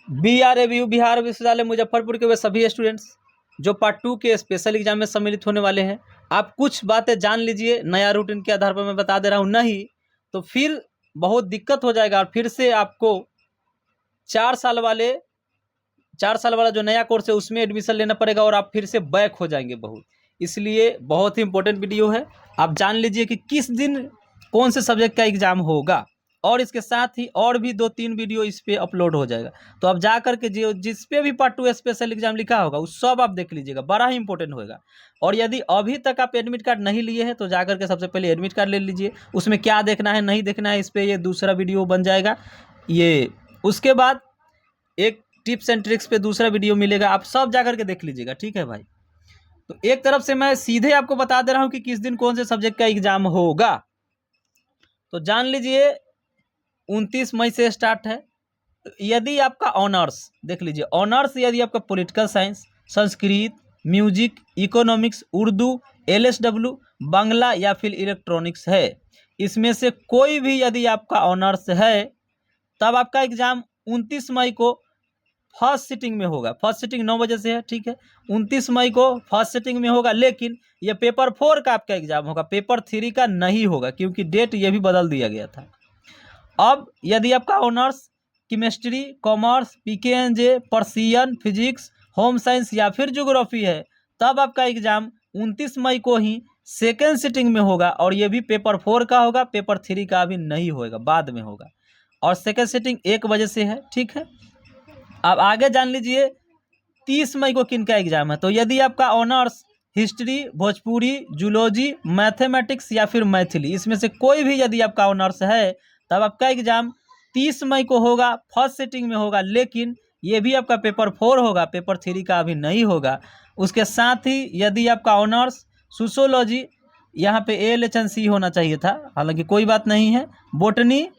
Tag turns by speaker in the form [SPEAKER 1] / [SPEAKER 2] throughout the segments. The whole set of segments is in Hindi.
[SPEAKER 1] BRABU बिहार विश्वविद्यालय मुजफ्फरपुर के वे सभी स्टूडेंट्स जो पार्ट 2 के स्पेशल एग्जाम में सम्मिलित होने वाले हैं, आप कुछ बातें जान लीजिए। नया रूटीन के आधार पर मैं बता दे रहा हूँ, नहीं तो फिर बहुत दिक्कत हो जाएगा और फिर से आपको 4 साल वाला जो नया कोर्स है उसमें एडमिशन लेना पड़ेगा और आप फिर से बैक हो जाएंगे बहुत। इसलिए बहुत ही इंपॉर्टेंट वीडियो है, आप जान लीजिए कि किस दिन कौन से सब्जेक्ट का एग्जाम होगा, और इसके साथ ही और भी 2-3 वीडियो इस पे अपलोड हो जाएगा। तो आप जा करके जो जिस पे भी पार्ट 2 स्पेशल एग्जाम लिखा होगा उस सब आप देख लीजिएगा, बड़ा ही इंपॉर्टेंट होगा। और यदि अभी तक आप एडमिट कार्ड नहीं लिए हैं तो जा करके सबसे पहले एडमिट कार्ड ले लीजिए। उसमें क्या देखना है नहीं देखना है इस पर ये दूसरा वीडियो बन जाएगा ये। उसके बाद एक टिप्स एंड ट्रिक्स पे दूसरा वीडियो मिलेगा, आप सब जा करके देख लीजिएगा, ठीक है भाई। तो एक तरफ से मैं सीधे आपको बता दे रहा हूँ कि किस दिन कौन से सब्जेक्ट का एग्जाम होगा। तो जान लीजिए 29 मई से स्टार्ट है। यदि आपका ऑनर्स देख लीजिए, ऑनर्स यदि आपका political science, Sanskrit, music, economics, Urdu, LSW, Bangla या फिर इलेक्ट्रॉनिक्स है, इसमें से कोई भी यदि आपका ऑनर्स है तब आपका एग्जाम 29 मई को फर्स्ट सिटिंग में होगा। फर्स्ट सिटिंग 9 बजे से है, ठीक है। 29 मई को फर्स्ट सिटिंग में होगा, लेकिन ये पेपर 4 का आपका एग्जाम होगा, पेपर 3 का नहीं होगा, क्योंकि डेट ये भी बदल दिया गया था। अब यदि आपका honours chemistry, commerce, PKNJ, Persian, physics, home science या फिर ज्योग्राफी है, तब आपका एग्जाम 29 मई को ही सेकेंड सिटिंग में होगा, और ये भी पेपर 4 का होगा, पेपर 3 का अभी नहीं होगा, बाद में होगा। और सेकेंड सिटिंग 1 बजे से है, ठीक है। अब आगे जान लीजिए 30 मई को किन का एग्जाम है। तो यदि आपका honours history, Bhojpuri, zoology, mathematics या फिर मैथिली, इसमें से कोई भी यदि आपका ऑनर्स है तब आपका एग्जाम 30 मई को होगा, फर्स्ट सिटिंग में होगा, लेकिन ये भी आपका पेपर 4 होगा, पेपर 3 का अभी नहीं होगा। उसके साथ ही यदि आपका ऑनर्स सोशियोलॉजी, यहाँ पे ALHNC होना चाहिए था, हालांकि कोई बात नहीं है, बोटनी,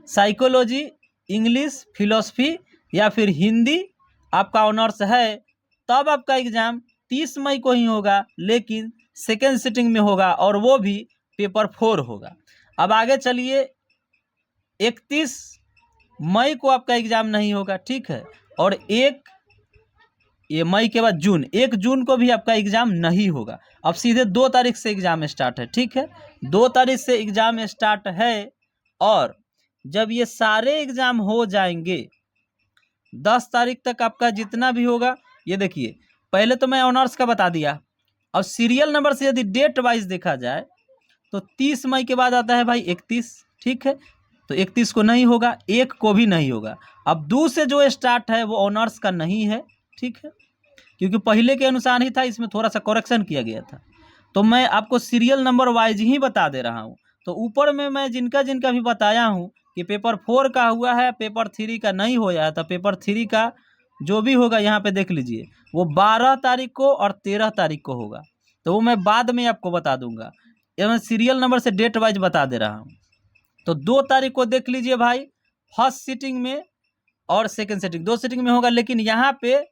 [SPEAKER 1] साइकोलॉजी, इंग्लिश, फिलोसफी या फिर हिंदी आपका ऑनर्स है, तब आपका एग्जाम 30 मई को ही होगा, लेकिन सेकेंड सिटिंग में होगा और वो भी पेपर 4 होगा। अब आगे चलिए 31 मई को आपका एग्जाम नहीं होगा, ठीक है। और ये मई के बाद जून, 1 जून को भी आपका एग्जाम नहीं होगा। अब सीधे 2 तारीख से एग्जाम स्टार्ट है, ठीक है। 2 तारीख से एग्जाम स्टार्ट है, और जब ये सारे एग्जाम हो जाएंगे 10 तारीख तक आपका जितना भी होगा, ये देखिए पहले तो मैं ऑनर्स का बता दिया। अब सीरियल नंबर से यदि डेट वाइज देखा जाए तो 30 मई के बाद आता है भाई 31, ठीक है। तो 31 को नहीं होगा, 1 को भी नहीं होगा। अब 2 से जो स्टार्ट है वो ऑनर्स का नहीं है, ठीक है, क्योंकि पहले के अनुसार ही था, इसमें थोड़ा सा करेक्शन किया गया था। तो मैं आपको सीरियल नंबर वाइज ही बता दे रहा हूँ। तो ऊपर में मैं जिनका जिनका भी बताया हूँ कि पेपर 4 का हुआ है, पेपर 3 का नहीं होया है, तो पेपर 3 का जो भी होगा यहाँ पे देख लीजिए, वो 12 तारीख को और 13 तारीख को होगा। तो वो मैं बाद में आपको बता दूंगा, ये मैं सीरियल नंबर से डेट वाइज बता दे रहा हूँ। तो 2 तारीख को देख लीजिए भाई, फर्स्ट सिटिंग में और सेकेंड सिटिंग 2 सिटिंग में होगा, लेकिन यहाँ पे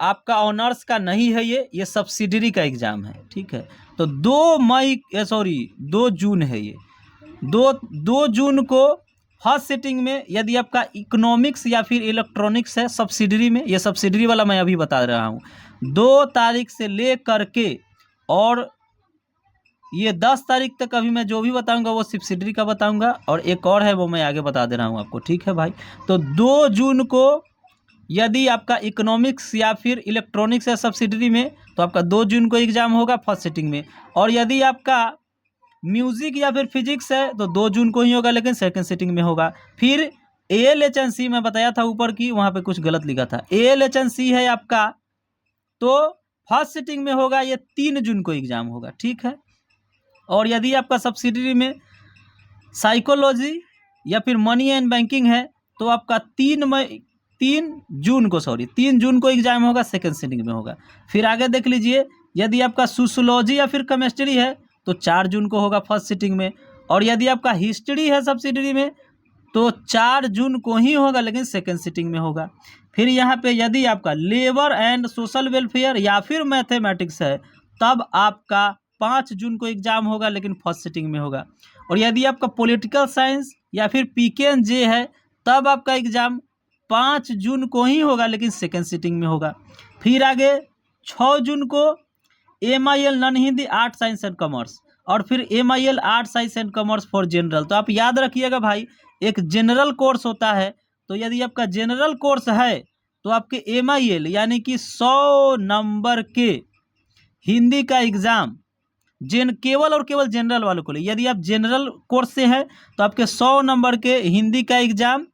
[SPEAKER 1] आपका ऑनर्स का नहीं है, ये सब्सिडरी का एग्जाम है, ठीक है। तो 2 जून है ये, 2 जून को फर्स्ट सिटिंग में यदि आपका इकोनॉमिक्स या फिर इलेक्ट्रॉनिक्स है सब्सिडरी में, ये सब्सिडरी वाला मैं अभी बता रहा हूँ। 2 तारीख से ले करके और ये 10 तारीख तक अभी मैं जो भी बताऊंगा वो सब्सिडरी का बताऊंगा, और एक और है वो मैं आगे बता दे रहा हूँ आपको, ठीक है भाई। तो 2 जून को यदि आपका इकोनॉमिक्स या फिर इलेक्ट्रॉनिक्स है सब्सिडरी में, तो आपका 2 जून को एग्जाम होगा फर्स्ट सिटिंग में। और यदि आपका म्यूजिक या फिर फिजिक्स है तो 2 जून को ही होगा, लेकिन सेकेंड सिटिंग में होगा। फिर ALHNC मैं बताया था ऊपर की, वहाँ पे कुछ गलत लिखा था, ALHNC है आपका, तो फर्स्ट सिटिंग में होगा, ये 3 जून को एग्जाम होगा, ठीक है। और यदि आपका सब्सिडरी में साइकोलॉजी या फिर मनी एंड बैंकिंग है तो आपका 3 जून को एग्जाम होगा, सेकेंड सिटिंग में होगा। फिर आगे देख लीजिए, यदि आपका सोशियोलॉजी या फिर केमिस्ट्री है तो 4 जून को होगा फर्स्ट सिटिंग में। और यदि आपका हिस्ट्री है सब्सिडरी में तो 4 जून को ही होगा, लेकिन सेकेंड सिटिंग में होगा। फिर यहाँ पे यदि आपका लेबर एंड सोशल वेलफेयर या फिर मैथमेटिक्स है तब आपका 5 जून को एग्जाम होगा, लेकिन फर्स्ट सिटिंग में होगा। और यदि आपका पॉलिटिकल साइंस या फिर PKNJ है तब आपका एग्जाम 5 जून को ही होगा, लेकिन सेकेंड सिटिंग में होगा। फिर आगे 6 जून को MIL non Hindi art science and commerce, और फिर MIL art science and commerce for general. तो आप याद रखिएगा भाई, एक जनरल कोर्स होता है, तो यदि आपका जनरल कोर्स है तो आपके MIL यानी कि 100 नंबर के हिंदी का एग्जाम केवल और केवल जनरल वालों को लिए। यदि आप जनरल कोर्स से हैं तो आपके 100 नंबर के हिंदी का एग्जाम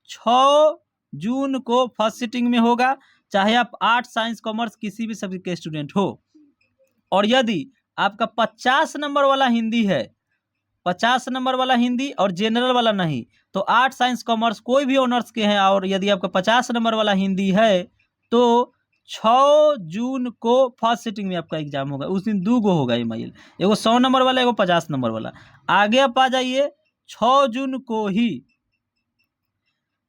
[SPEAKER 1] 6 जून को फर्स्ट सिटिंग में होगा, चाहे आप आर्ट साइंस कॉमर्स किसी भी सब्जेक्ट के स्टूडेंट हो। और यदि आपका 50 नंबर वाला हिंदी है, 50 नंबर वाला हिंदी और जनरल वाला नहीं, तो आर्ट साइंस कॉमर्स कोई भी ऑनर्स के हैं, और यदि आपका 50 नंबर वाला हिंदी है तो 6 जून को फर्स्ट सिटिंग में आपका एग्जाम होगा। उस दिन 2 गो होगा MIL, एगो 100 नंबर वाला, एगो 50 नंबर वाला। आगे आप आ जाइए, 6 जून को ही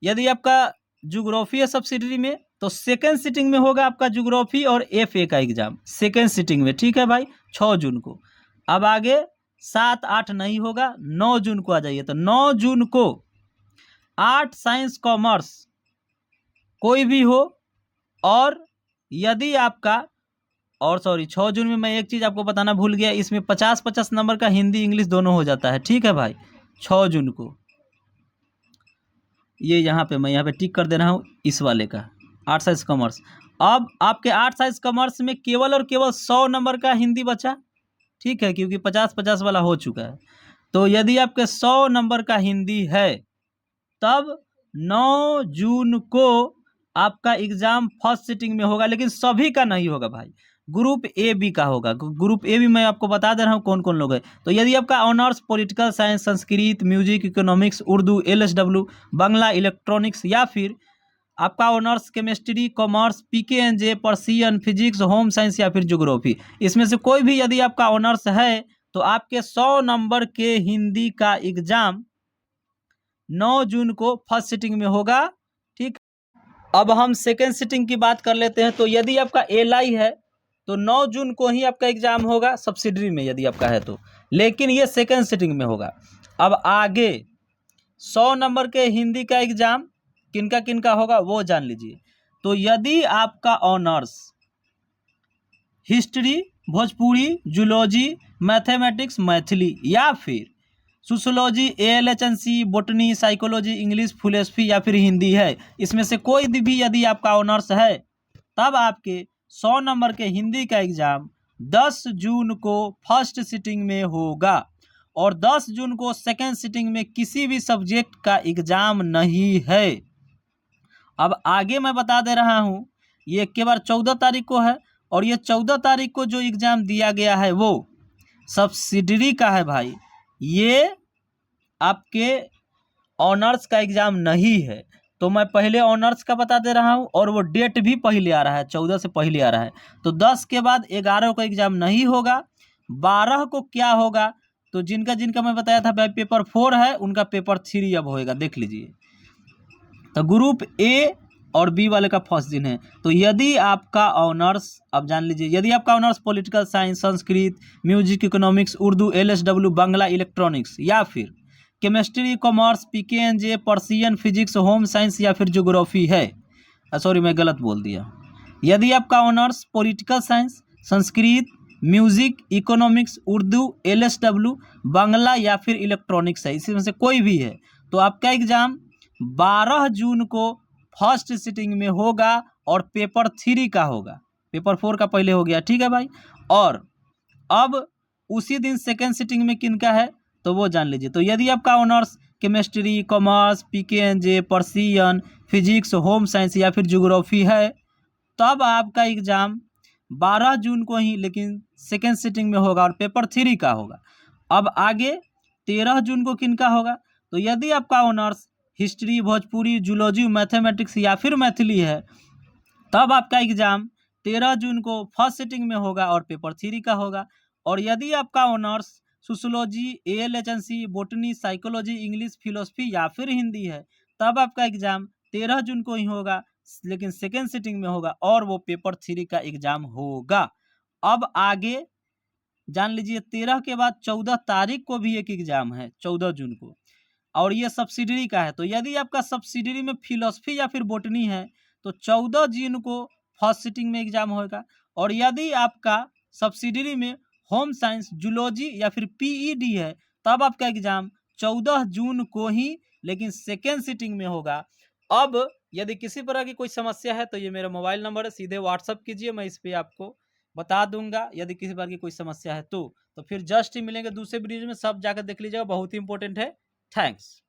[SPEAKER 1] यदि आपका ज्योग्राफी है सब्सिडरी में, तो सेकेंड सिटिंग में होगा आपका ज्योग्राफी और FA का एग्जाम सेकेंड सिटिंग में, ठीक है भाई, 6 जून को। अब आगे 7, 8 नहीं होगा, 9 जून को आ जाइए। तो 9 जून को आर्ट साइंस कॉमर्स कोई भी हो, और यदि आपका, और सॉरी 6 जून में मैं एक चीज़ आपको बताना भूल गया, इसमें 50-50 नंबर का हिंदी इंग्लिश दोनों हो जाता है, ठीक है भाई। 6 जून को ये यहाँ पे मैं यहाँ पे टिक कर दे रहा हूँ इस वाले का, आर्ट साइंस कॉमर्स। अब आपके आर्ट साइंस कॉमर्स में केवल और केवल 100 नंबर का हिंदी बचा, ठीक है, क्योंकि 50-50 वाला हो चुका है। तो यदि आपके 100 नंबर का हिंदी है, तब 9 जून को आपका एग्जाम फर्स्ट सिटिंग में होगा, लेकिन सभी का नहीं होगा भाई, ग्रुप AB का होगा। ग्रुप AB मैं आपको बता दे रहा हूँ कौन कौन लोग हैं। तो यदि आपका honours political science, Sanskrit, music, economics, Urdu, LSW, Bangla, electronics, या फिर आपका honours chemistry, commerce, PKNJ, Persian, physics, home science, या फिर ज्योग्राफी, इसमें से कोई भी यदि आपका ऑनर्स है तो आपके 100 नंबर के हिंदी का एग्जाम 9 जून को फर्स्ट सिटिंग में होगा, ठीक। अब हम सेकेंड सिटिंग की बात कर लेते हैं। तो यदि आपका LI है तो 9 जून को ही आपका एग्जाम होगा सब्सिडरी में, यदि आपका है तो, लेकिन ये सेकेंड सिटिंग में होगा। अब आगे 100 नंबर के हिंदी का एग्जाम किनका किनका होगा वो जान लीजिए। तो यदि आपका honours history, Bhojpuri, zoology, mathematics, Maithili, या फिर sociology, ALHNC, botany, psychology, English, philosophy, या फिर हिंदी है, इसमें से कोई भी यदि आपका ऑनर्स है, तब आपके 100 नंबर के हिंदी का एग्जाम 10 जून को फर्स्ट सिटिंग में होगा, और 10 जून को सेकेंड सिटिंग में किसी भी सब्जेक्ट का एग्जाम नहीं है। अब आगे मैं बता दे रहा हूँ, ये एक के बार 14 तारीख को है, और ये 14 तारीख को जो एग्ज़ाम दिया गया है वो सब्सिडरी का है भाई, ये आपके ऑनर्स का एग्ज़ाम नहीं है। तो मैं पहले ऑनर्स का बता दे रहा हूँ, और वो डेट भी पहले आ रहा है, 14 से पहले आ रहा है। तो 10 के बाद 11 को एग्ज़ाम नहीं होगा। 12 को क्या होगा, तो जिनका जिनका मैं बताया था भाई पेपर 4 है, उनका पेपर 3 अब होएगा, देख लीजिए। तो ग्रुप A और B वाले का फर्स्ट दिन है। तो यदि आपका ऑनर्स, अब जान लीजिए, यदि आपका honours political science, Sanskrit, music, economics, Urdu, LSW, Bangla, electronics, या फिर chemistry, commerce, PKNJ, Persian, physics, home science, या फिर ज्योग्राफी है, सॉरी मैं गलत बोल दिया। यदि आपका honours political science, Sanskrit, music, economics, Urdu, LSW, Bangla, या फिर इलेक्ट्रॉनिक्स है, इसमें से कोई भी है, तो आपका एग्जाम 12 जून को फर्स्ट सिटिंग में होगा, और पेपर 3 का होगा, पेपर 4 का पहले हो गया, ठीक है भाई। और अब उसी दिन सेकेंड सिटिंग में किनका है तो वो जान लीजिए। तो यदि आपका honours chemistry, commerce, PKNJ, Persian, physics, home science, या फिर ज्योग्राफी है, तब आपका एग्ज़ाम 12 जून को ही, लेकिन सेकेंड सिटिंग में होगा, और पेपर 3 का होगा। अब आगे 13 जून को किनका होगा, तो यदि आपका honours history, Bhojpuri, zoology, mathematics, या फिर मैथिली है, तब आपका एग्जाम 13 जून को फर्स्ट सिटिंग में होगा, और पेपर 3 का होगा। और यदि आपका honours sociology, ALHNC, botany, psychology, English, philosophy, या फिर हिंदी है, तब आपका एग्जाम 13 जून को ही होगा, लेकिन सेकेंड सिटिंग में होगा, और वो पेपर 3 का एग्जाम होगा। अब आगे जान लीजिए, 13 के बाद 14 तारीख को भी एक एग्जाम है, 14 जून को। और ये सब्सिडरी का है। तो यदि आपका सब्सिडरी में फिलोसफी या फिर बॉटनी है तो 14 जून को फर्स्ट सिटिंग में एग्जाम होगा। और यदि आपका सब्सिडरी में होम साइंस, जूलॉजी या फिर पीईडी है तब आपका एग्जाम 14 जून को ही, लेकिन सेकेंड सिटिंग में होगा। अब यदि किसी प्रकार की कोई समस्या है तो ये मेरा मोबाइल नंबर है, सीधे व्हाट्सअप कीजिए, मैं इस पर आपको बता दूंगा यदि किसी प्रकार की कोई समस्या है तो फिर जस्ट ही मिलेंगे दूसरे वीडियो में, सब जाकर देख लीजिएगा, बहुत ही इंपॉर्टेंट है। थैंक्स।